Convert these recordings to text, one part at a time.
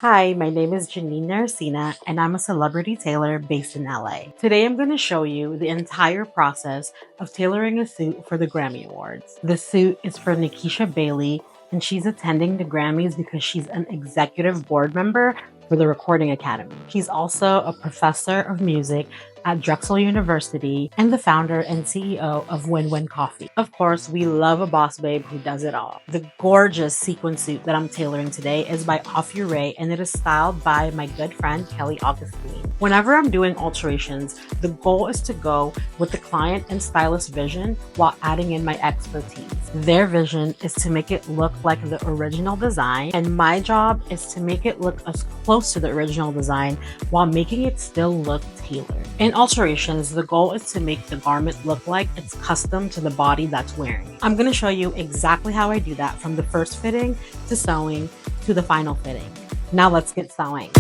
Hi, my name is Janine Naracina, and I'm a celebrity tailor based in LA. Today I'm going to show you the entire process of tailoring a suit for the Grammy Awards. The suit is for Nikisha Bailey, and she's attending the Grammys because she's an executive board member for the Recording Academy. She's also a professor of music at Drexel University and the founder and CEO of Win Win Coffee. Of course, we love a boss babe who does it all. The gorgeous sequin suit that I'm tailoring today is by Off Your Ray, and it is styled by my good friend Kelly Augustine. Whenever I'm doing alterations, the goal is to go with the client and stylist vision while adding in my expertise. Their vision is to make it look like the original design, and my job is to make it look as close to the original design while making it still look tailored. In alterations, the goal is to make the garment look like it's custom to the body that's wearing. I'm going to show you exactly how I do that, from the first fitting to sewing to the final fitting. Now let's get sewing.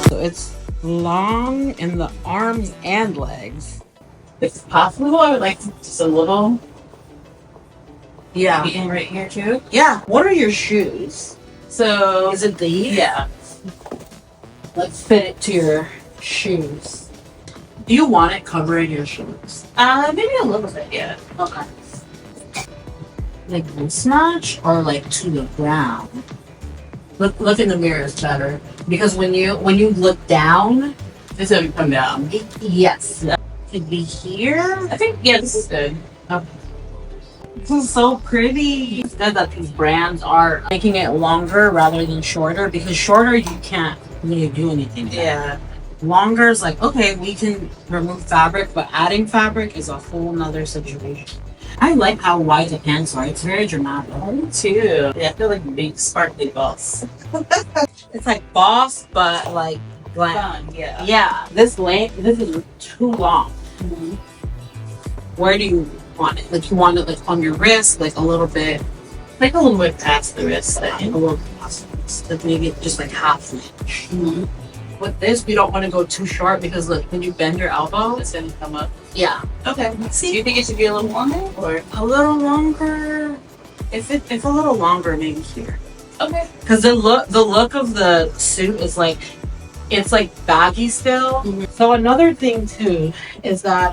So it's long in the arms and legs. If possible, I would like just a little Yeah. in right here too. Yeah. What are your shoes? So Is it these? yeah, Let's fit it to your shoes. Do you want it covering your shoes? maybe a little bit. Yeah. Okay. Like this much or like to the ground? Look in the mirror is better, because when you look down, This would come down. yes, it'd be here. I think this is good. Okay. This is so pretty. It's good that these brands are making it longer rather than shorter, because shorter you can't really do anything with. Yeah. Longer is like, okay, we can remove fabric, but adding fabric is a whole nother situation. I like how wide the pants are. It's very dramatic. Me too. Yeah, I feel like big sparkly balls. It's like boss, but like glam. Fun. Yeah. Yeah, this is too long. Mhm. Where do you want it? Like, you want it like on your wrist, like a little bit, Like a little bit past the wrist a thing. little past, like maybe just like half an inch. Mm-hmm. With this, we don't want to go too short, because look, when you bend your elbow, It's gonna come up. yeah, Okay. Do you think it should be a little longer or a little longer. If a little longer, maybe here. okay? Because the look of the suit is like, it's like baggy still. Mhm. So another thing too is that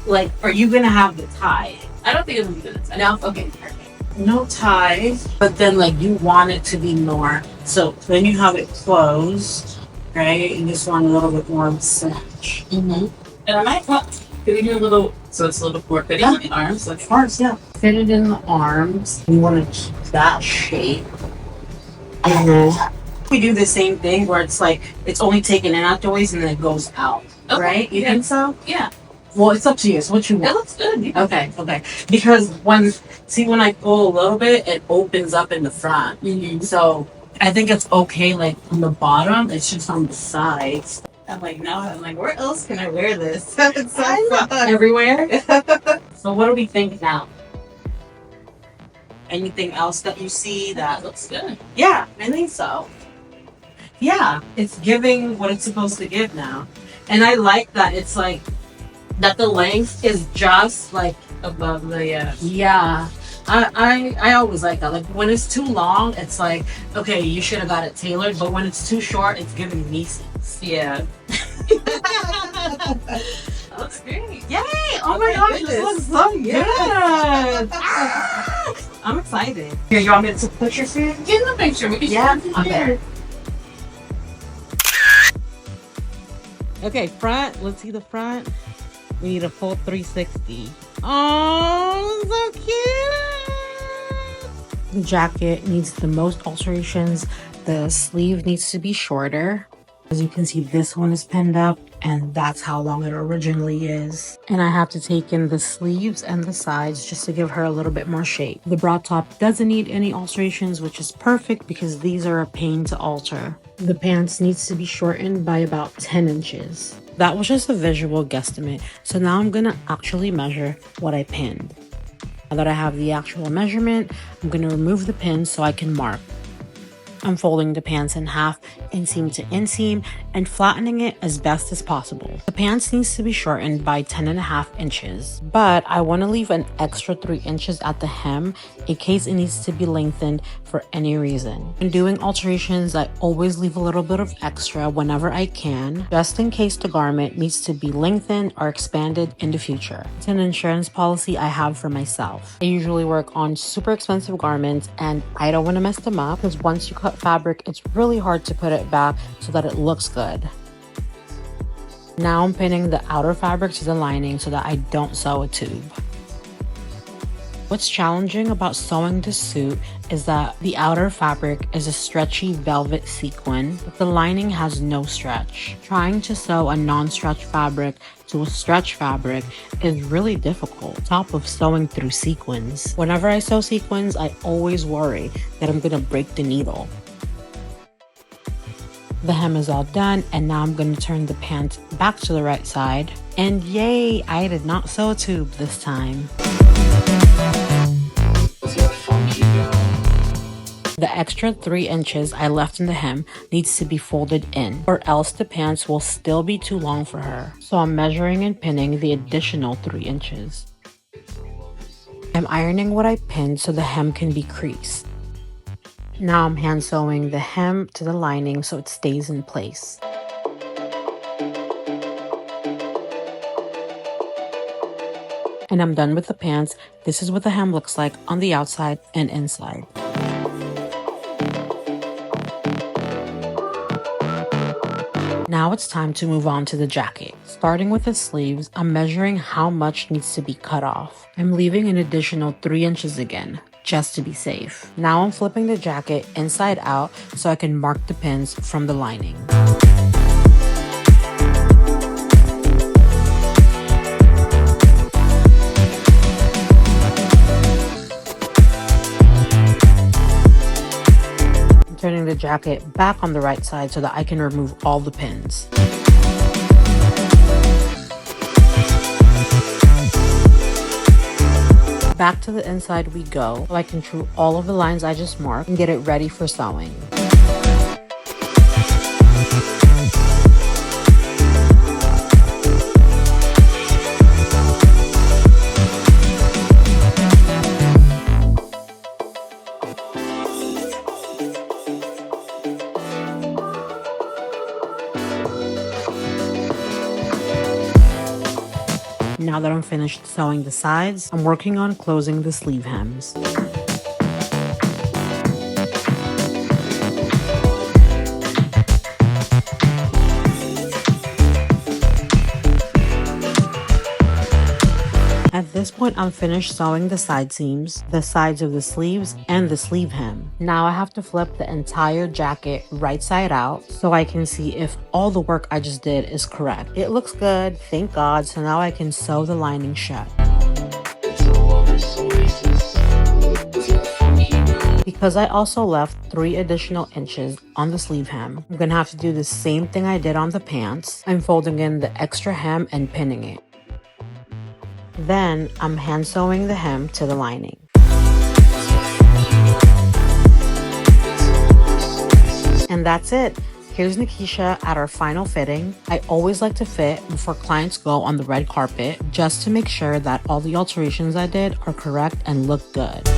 like, are you gonna have the tie? I don't think it'll be good. No? Okay. Perfect. No tie, but then like you want it to be more. So then you have it closed, right? You just want a little bit more of a cinch. Mm-hmm. And I might want. Can we do a little? So it's a little more fitting in the arms. Of course, yeah. Fit it in the arms. You want to keep that shape. And then we do the same thing where it's like, it's only taken in at the waist and then it goes out. Okay, Right? You yeah. think so? Yeah. Well, it's up to you. It's what you It want. looks good. Yeah. Okay. Because when I pull a little bit, it opens up in the front. Mm-hmm. So I think it's okay, like on the bottom. It's just on the sides. I'm like, where else can I wear this? It's so fun. Everywhere. So what do we think now? Anything else that you see that? That looks good. Yeah, I think so. Yeah, it's giving what it's supposed to give now. And I like that it's like, that the length is just like Above the yeah. I always like that. Like, when it's too long, it's like, okay, you should have got it tailored. But when it's too short, it's giving me sense. yeah. That looks great. Yay! Oh my my gosh, goodness. this looks so good. Ah! I'm excited. Here, you want me to put your food? Get in the picture. We can Yeah, show I'm it there. Okay, front. Let's see the front. We need a full 360. Oh, so cute! The jacket needs the most alterations. The sleeve needs to be shorter. As you can see, this one is pinned up, and that's how long it originally is. And I have to take in the sleeves and the sides just to give her a little bit more shape. The bra top doesn't need any alterations, which is perfect because these are a pain to alter. The pants needs to be shortened by about 10 inches. That was just a visual guesstimate, so now I'm gonna actually measure what I pinned. Now that I have the actual measurement, I'm gonna remove the pin so I can mark. I'm folding the pants in half, inseam to inseam, and flattening it as best as possible. The pants needs to be shortened by 10.5 inches, but I want to leave an extra 3 inches at the hem in case it needs to be lengthened for any reason. When doing alterations, I always leave a little bit of extra whenever I can, just in case the garment needs to be lengthened or expanded in the future. It's an insurance policy I have for myself. I usually work on super expensive garments and I don't want to mess them up because once you cut fabric, it's really hard to put it back so that it looks good. Now I'm pinning the outer fabric to the lining so that I don't sew a tube. What's challenging about sewing this suit is that the outer fabric is a stretchy velvet sequin, but the lining has no stretch. Trying to sew a non-stretch fabric to a stretch fabric is really difficult, on top of sewing through sequins. Whenever I sew sequins, I always worry that I'm gonna break the needle. The hem is all done, and now I'm going to turn the pants back to the right side. And yay, I did not sew a tube this time. The extra 3 inches I left in the hem needs to be folded in, or else the pants will still be too long for her. So I'm measuring and pinning the additional 3 inches. I'm ironing what I pinned so the hem can be creased. Now I'm hand sewing the hem to the lining so it stays in place. And I'm done with the pants. This is what the hem looks like on the outside and inside. Now it's time to move on to the jacket. Starting with the sleeves, I'm measuring how much needs to be cut off. I'm leaving an additional 3 inches again, just to be safe. Now I'm flipping the jacket inside out so I can mark the pins from the lining. I'm turning the jacket back on the right side so that I can remove all the pins. Back to the inside we go so I can true all of the lines I just marked and get it ready for sewing. Now that I'm finished sewing the sides, I'm working on closing the sleeve hems. At this point, I'm finished sewing the side seams, the sides of the sleeves, and the sleeve hem. Now I have to flip the entire jacket right side out so I can see if all the work I just did is correct. It looks good, thank God, so now I can sew the lining shut. Because I also left 3 additional inches on the sleeve hem, I'm gonna have to do the same thing I did on the pants. I'm folding in the extra hem and pinning it. Then I'm hand sewing the hem to the lining. And that's it. Here's Nikisha at our final fitting. I always like to fit before clients go on the red carpet just to make sure that all the alterations I did are correct and look good.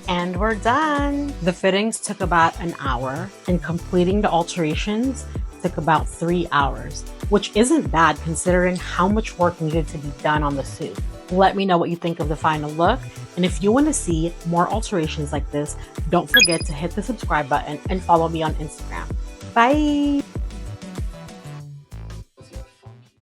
And we're done. The fittings took about an hour and completing the alterations took about 3 hours, which isn't bad considering how much work needed to be done on the suit. Let me know what you think of the final look, and if you want to see more alterations like this, don't forget to hit the subscribe button and follow me on Instagram. Bye!